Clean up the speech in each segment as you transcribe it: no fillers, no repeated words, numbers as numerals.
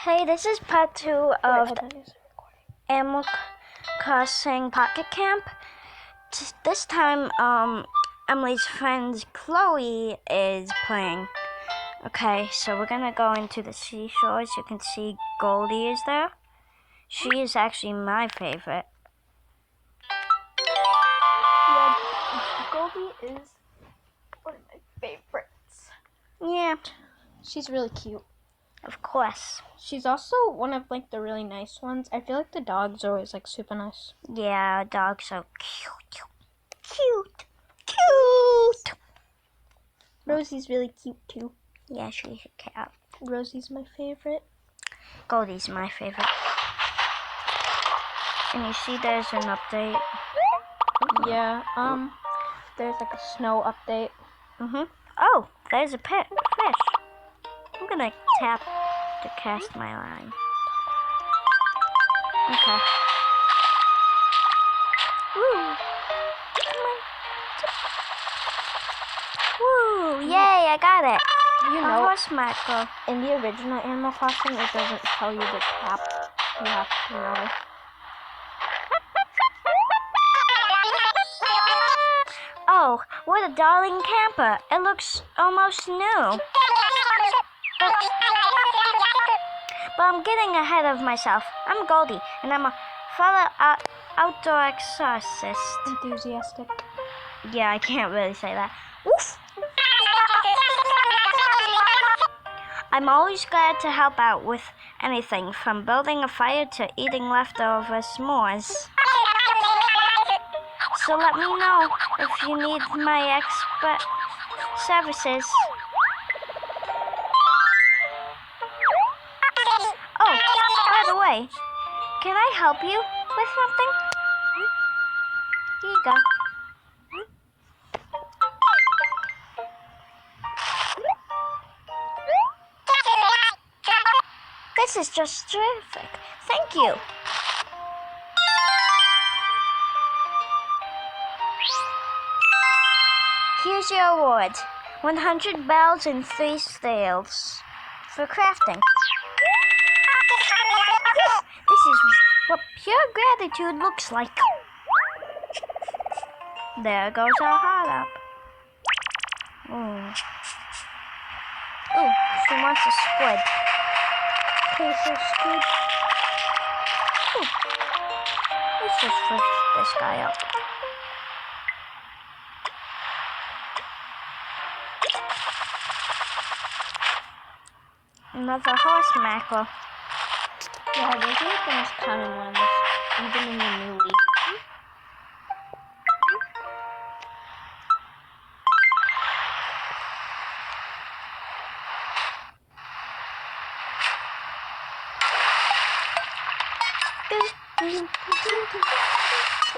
Hey, this is part 2 of Animal Crossing Pocket Camp. This time, Emily's friend Chloe is playing. Okay, so we're gonna go into the seashore. As you can see, Goldie is there. She is actually my favorite. Yeah, Goldie is one of my favorites. Yeah, She's really cute. of course. She's also one of the really nice ones. I feel like the dogs are always super nice. Yeah, dogs are cute. Cute. Cute. Rosie's really cute too. Yeah, she's a cat. Rosie's my favorite. Goldie's my favorite. And you see there's an update. Yeah, there's a snow update. Oh, there's a fish. I'm gonna tap to cast my line. Okay. Woo! Woo! Yay! I got it. You A know, horse mackerel. in the original Animal Crossing, it doesn't tell you to tap. You have to know. Oh, what a darling camper. It looks almost new. But I'm getting ahead of myself. I'm Goldie, and I'm a fellow outdoor exorcist. Enthusiastic. Yeah, I can't really say that. Oof. I'm always glad to help out with anything, from building a fire to eating leftover s'mores. So let me know if you need my expert services. Oh, by the way, can I help you with something? Here you go. This is just terrific. Thank you. Here's your award. 100 bells and 3 sails for crafting. This is what pure gratitude looks like. There goes our heart up. Ooh, she wants a squid. Okay, so squid. Ooh. Let's just fish this guy up. Another horse mackerel. Yeah, those are the most common ones, even in the new league.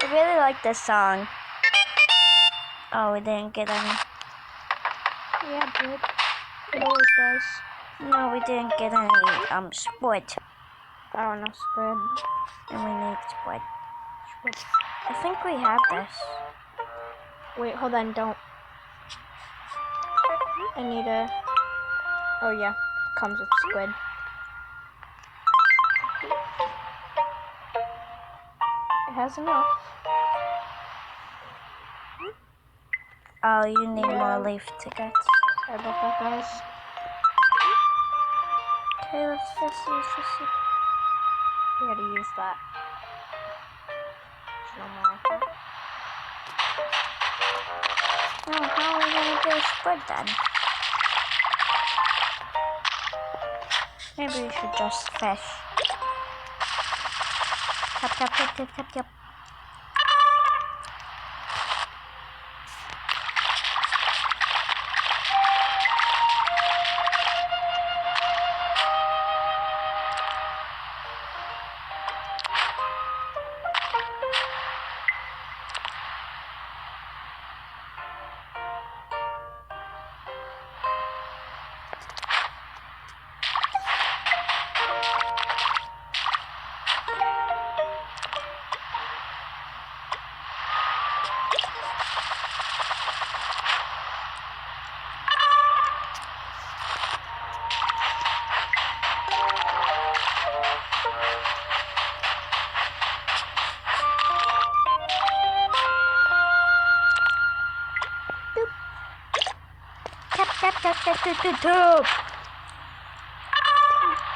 I really like this song. Oh, we didn't get any. Yeah, good. It always does. No, we didn't get any squid. Oh, no squid. And we need squid. I think we have this. Wait, hold on, don't. I need a... Oh yeah, it comes with squid. It has enough. Oh, you need more leaf tickets. Sorry about that, guys. Okay, let's just use this. We gotta use that. There's no more of that. Oh, how are we gonna do a squid then? Maybe we should just fish. Tap, tap, tap, tap, tap, tap. Tap.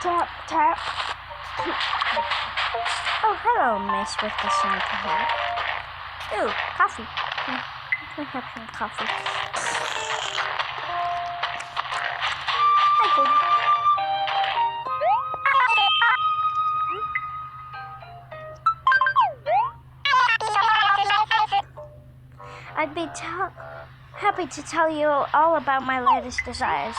Tap, tap. Oh, hello, Miss with the Santa hat. Ooh, coffee. Can we have some coffee? Hi, baby. I'd be happy to tell you all about my latest desires.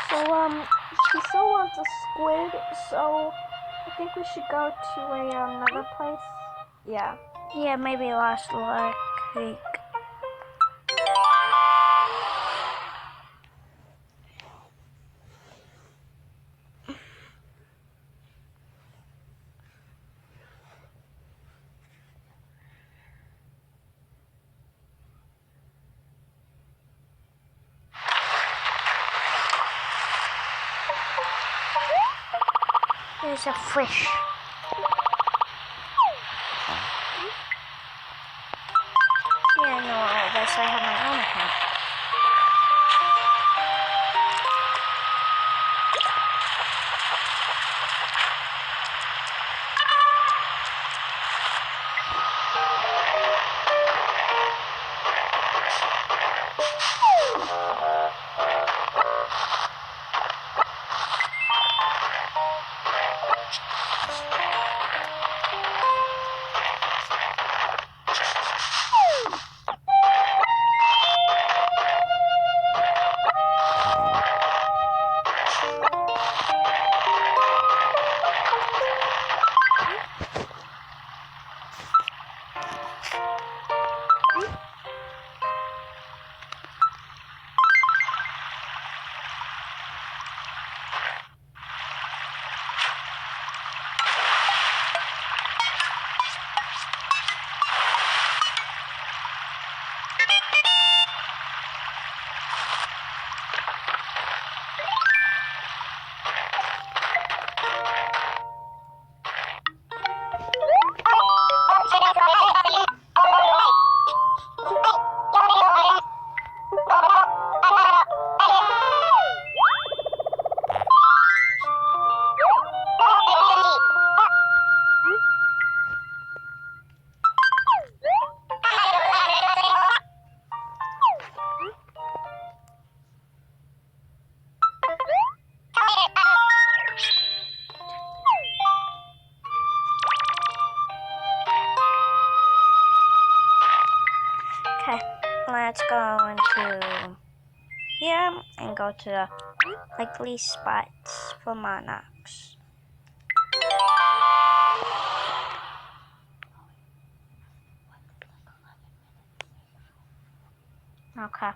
So, she still wants a squid, so I think we should go to another place. Yeah. Yeah, maybe Lost Lake Creek. There's a fish. Yeah, I know all this. I have my own account. Okay, let's go into here and go to the likely spots for monarchs. Okay.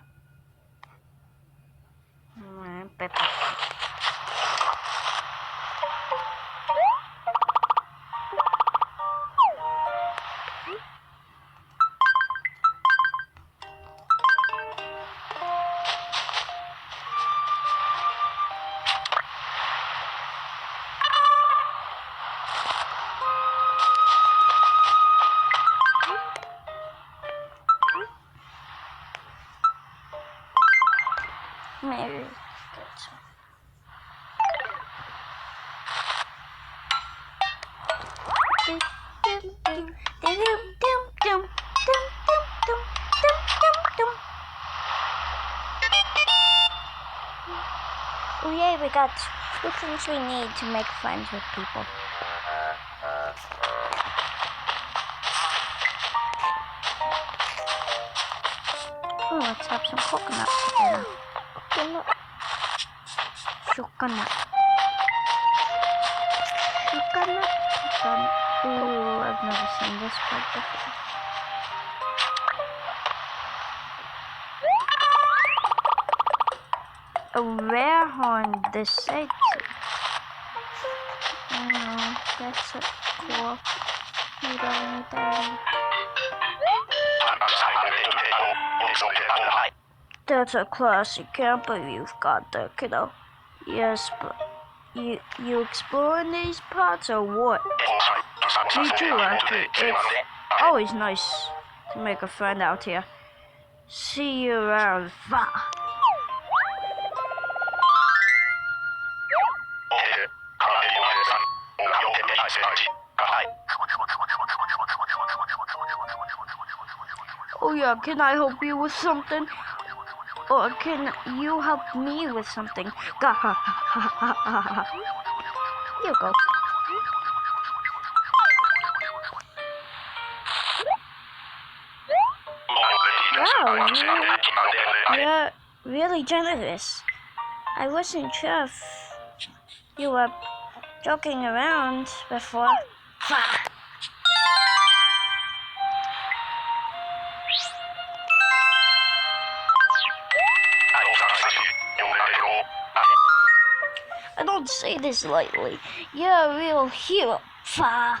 Maybe get some. Oh yay, we got the things we need to make friends with people. Oh, let's have some coconut for dinner. Coconut. Ooh, I've never seen this part before. A rare horn, this side. Oh, that's so cool. We don't need that. That's a classic camper you've got there, kiddo. Yes, but you exploring these parts or what? Me too, actually. Always nice to make a friend out here. See you around. Fa. Oh yeah, can I help you with something? Or can you help me with something? Ga ha ha ha ha ha ha. You go. Wow, you're really generous. I wasn't sure if you were joking around before. I don't say this lightly. You're a real hero. Fa.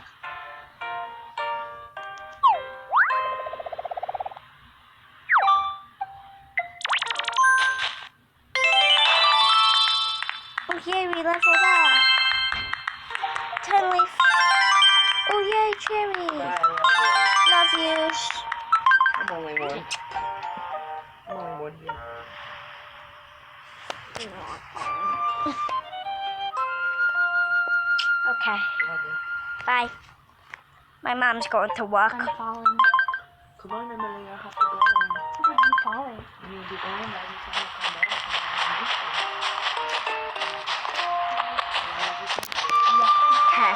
Oh yay, we leveled up. 10 leaf. Oh yay, cherry. Love you. I'm only one. I'm only one here. Okay, Love you. bye. My mom's going to work. I'm falling. Come on, Emily, I have to go. I'm falling. You'll be going by the time I come back. Okay.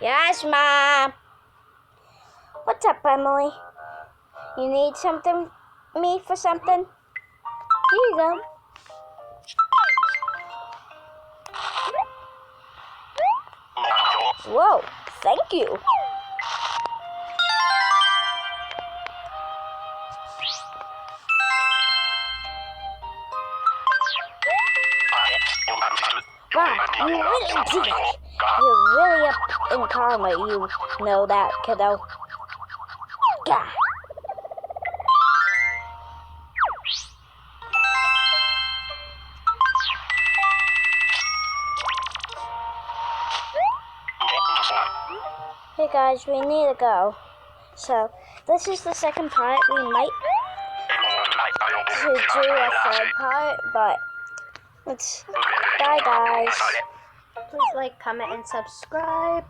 Yes, Mom. What's up, Emily? You need something? Me for something? Here you go. Whoa, thank you. Wow, you really did it. You're really up in karma, you know that, kiddo. Gah. Hey guys, we need to go. So, this is the second part. We might to do a third part, but it's bye guys. Please like, comment, and subscribe.